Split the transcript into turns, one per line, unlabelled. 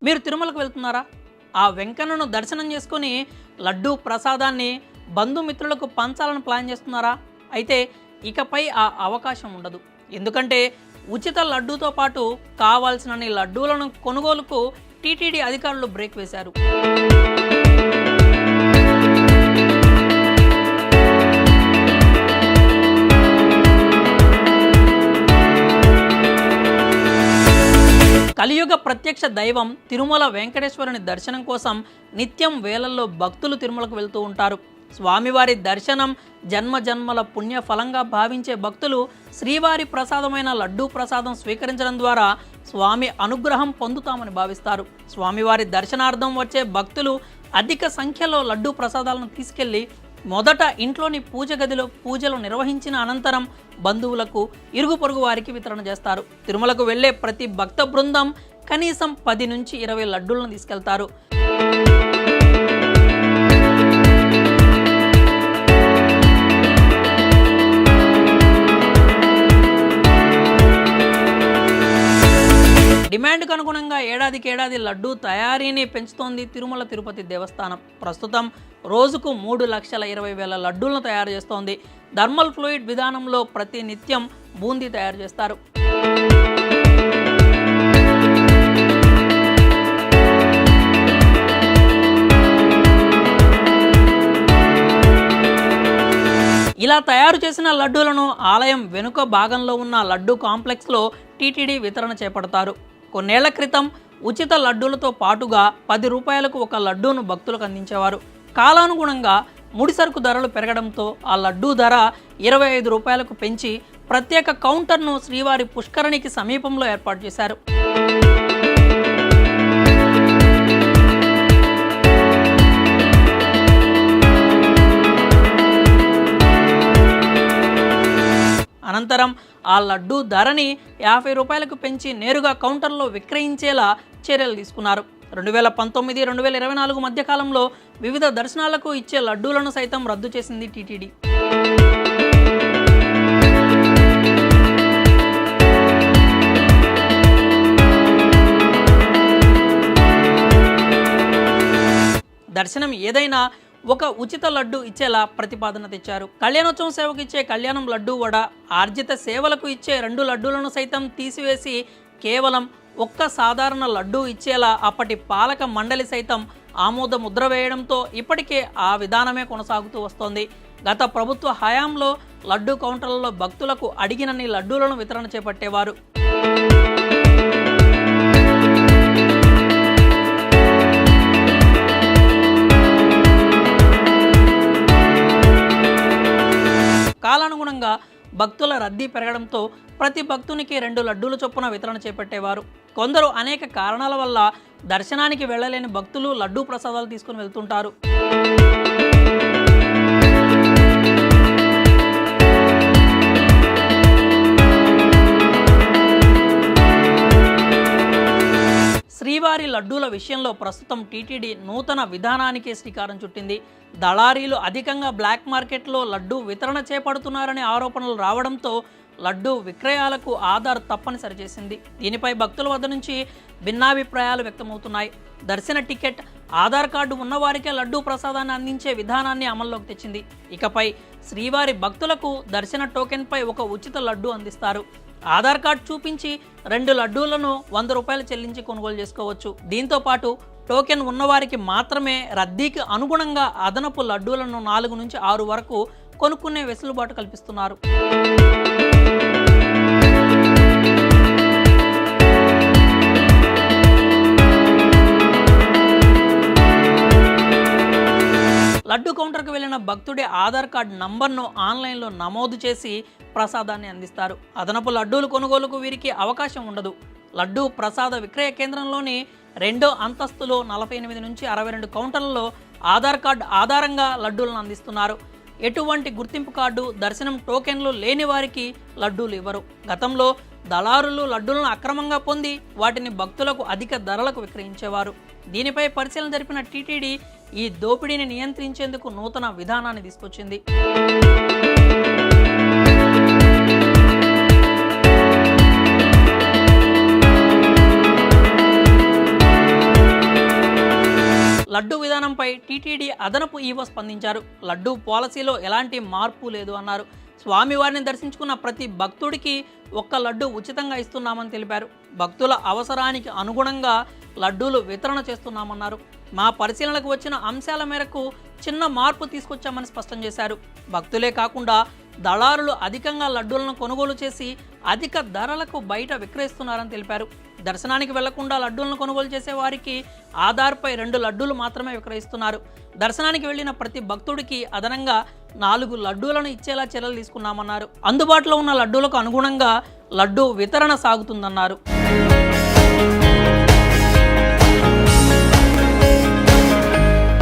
మీరు తిరుమలకు వెళ్తున్నారా? ఆ వెంకన్నను దర్శనం చేసుకొని లడ్డూ ప్రసాదాన్ని బంధుమిత్రులకు పంచాలని ప్లాన్ చేస్తున్నారా? అయితే ఇకపై ఆ అవకాశం ఉండదు. ఎందుకంటే ఉచిత లడ్డూతో పాటు కావాల్సినన్ని లడ్డూలను కొనుగోలుకు టీటీడీ అధికారులు బ్రేక్ వేశారు. కలియుగ ప్రత్యక్ష దైవం తిరుమల వెంకటేశ్వరుని దర్శనం కోసం నిత్యం వేలల్లో భక్తులు తిరుమలకు వెళ్తూ ఉంటారు. స్వామివారి దర్శనం జన్మ జన్మల పుణ్య ఫలంగా భావించే భక్తులు శ్రీవారి ప్రసాదమైన లడ్డూ ప్రసాదం స్వీకరించడం ద్వారా స్వామి అనుగ్రహం పొందుతామని భావిస్తారు. స్వామివారి దర్శనార్థం వచ్చే భక్తులు అధిక సంఖ్యలో లడ్డూ ప్రసాదాలను తీసుకెళ్లి మొదట ఇంట్లోని పూజ గదిలో పూజలు నిర్వహించిన అనంతరం బంధువులకు, ఇరుగు పొరుగు వారికి వితరణ చేస్తారు. తిరుమలకు వెళ్లే ప్రతి భక్త బృందం కనీసం 10 నుంచి 20 లడ్డూలను తీసుకెళ్తారు. డిమాండ్కు అనుగుణంగా ఏడాదికేడాది లడ్డూ తయారీని పెంచుతోంది తిరుమల తిరుపతి దేవస్థానం. ప్రస్తుతం రోజుకు 3,20,000 లడ్డూలను తయారు చేస్తోంది. థర్మల్ ఫ్లూయిడ్ విధానంలో ప్రతి నిత్యం బూందీ తయారు చేస్తారు. ఇలా తయారు చేసిన లడ్డూలను ఆలయం వెనుక భాగంలో ఉన్న లడ్డూ కాంప్లెక్స్లో టీటీడీ వితరణ చేపడతారు. కొన్నేళ్ల క్రితం ఉచిత లడ్డూలతో పాటుగా 10 రూపాయలకు ఒక లడ్డూను భక్తులకు అందించేవారు. కాలానుగుణంగా ముడిసరుకు ధరలు పెరగడంతో ఆ లడ్డూ ధర 25 రూపాయలకు పెంచి ప్రత్యేక కౌంటర్ను శ్రీవారి పుష్కరిణికి సమీపంలో ఏర్పాటు చేశారు. అనంతరం ఆ లడ్డూ ధరని 50 రూపాయలకు పెంచి నేరుగా కౌంటర్లో విక్రయించేలా చర్యలు తీసుకున్నారు. 2019-2024 మధ్యకాలంలో వివిధ దర్శనాలకు ఇచ్చే లడ్డూలను సైతం రద్దు చేసింది టీటీడీ. దర్శనం ఏదైనా ఒక ఉచిత లడ్డు ఇచ్చేలా ప్రతిపాదన తెచ్చారు. కళ్యాణోత్సవం సేవకు ఇచ్చే కళ్యాణం లడ్డూ వడ, ఆర్జిత సేవలకు ఇచ్చే 2 లడ్డూలను సైతం తీసివేసి కేవలం ఒక్క సాధారణ లడ్డూ ఇచ్చేలా అప్పటి పాలక మండలి సైతం ఆమోద ముద్ర వేయడంతో ఇప్పటికే ఆ విధానమే కొనసాగుతూ వస్తోంది. గత ప్రభుత్వ హయాంలో లడ్డూ కౌంటర్లలో భక్తులకు అడిగినన్ని లడ్డూలను వితరణ చేపట్టేవారు. కాలానుగుణంగా భక్తుల రద్దీ పెరగడంతో ప్రతి భక్తునికి 2 లడ్డూల చొప్పున వితరణ చేపట్టేవారు. కొందరు అనేక కారణాల వల్ల దర్శనానికి వెళ్ళలేని భక్తులు లడ్డూ ప్రసాదాలు తీసుకుని వెళ్తుంటారు. శ్రీవారి లడ్డూల విషయంలో ప్రస్తుతం టీటీడీ నూతన విధానానికి శ్రీకారం చుట్టింది. దళారీలు అధికంగా బ్లాక్ మార్కెట్లో లడ్డూ వితరణ చేపడుతున్నారనే ఆరోపణలు రావడంతో లడ్డూ విక్రయాలకు ఆధార్ తప్పనిసరి చేసింది. దీనిపై భక్తుల వద్ద నుంచి భిన్నాభిప్రాయాలు వ్యక్తమవుతున్నాయి. దర్శన టికెట్, ఆధార్ కార్డు ఉన్నవారికే లడ్డూ ప్రసాదాన్ని అందించే విధానాన్ని అమల్లోకి తెచ్చింది. ఇకపై శ్రీవారి భక్తులకు దర్శన టోకెన్పై ఒక ఉచిత లడ్డూ అందిస్తారు. ఆధార్ కార్డు చూపించి 2 లడ్డూలను 100 రూపాయలు చెల్లించి కొనుగోలు చేసుకోవచ్చు. దీంతో పాటు టోకెన్ ఉన్నవారికి మాత్రమే రద్దీకి అనుగుణంగా అదనపు లడ్డూలను 4 నుంచి 6 వరకు కొనుక్కునే వెసులుబాటు కల్పిస్తున్నారు. లడ్డు కౌంటర్కు వెళ్లిన భక్తుడి ఆధార్ కార్డు నంబర్ను ఆన్లైన్లో నమోదు చేసి ప్రసాదాన్ని అందిస్తారు. అదనపు లడ్డూలు కొనుగోలుకు వీరికి అవకాశం ఉండదు. లడ్డూ ప్రసాద విక్రయ కేంద్రంలోని 2వ అంతస్తులో 48 నుంచి 62 కౌంటర్లలో ఆధార్ కార్డు ఆధారంగా లడ్డూలను అందిస్తున్నారు. ఎటువంటి గుర్తింపు కార్డు, దర్శనం టోకెన్లు లేని వారికి లడ్డూలు ఇవ్వరు. గతంలో దళారులు లడ్డూలను అక్రమంగా పొంది వాటిని భక్తులకు అధిక ధరలకు విక్రయించేవారు. దీనిపై పరిశీలన జరిపిన టీటీడీ ఈ దోపిడీని నియంత్రించేందుకు నూతన విధానాన్ని తీసుకొచ్చింది. లడ్డూ విధానంపై టీటీడీ అదనపు ఈవో స్పందించారు. లడ్డూ పాలసీలో ఎలాంటి మార్పు లేదు అన్నారు. స్వామివారిని దర్శించుకున్న ప్రతి భక్తుడికి ఒక్క లడ్డు ఉచితంగా ఇస్తున్నామని తెలిపారు. భక్తుల అవసరానికి అనుగుణంగా లడ్డూలు వితరణ చేస్తున్నామన్నారు. మా పరిశీలనకు వచ్చిన అంశాల మేరకు చిన్న మార్పు తీసుకొచ్చామని స్పష్టం చేశారు. భక్తులే కాకుండా దళారులు అధికంగా లడ్డూలను కొనుగోలు చేసి అధిక ధరలకు బయట విక్రయిస్తున్నారని తెలిపారు. దర్శనానికి వెళ్లకుండా లడ్డూలను కొనుగోలు చేసే వారికి ఆధార్పై 2 లడ్డూలు మాత్రమే విక్రయిస్తున్నారు. దర్శనానికి వెళ్లిన ప్రతి భక్తుడికి అదనంగా 4 లడ్డూలను ఇచ్చేలా చర్యలు తీసుకున్నామన్నారు. అందుబాటులో ఉన్న లడ్డూలకు అనుగుణంగా లడ్డూ వితరణ సాగుతుందన్నారు.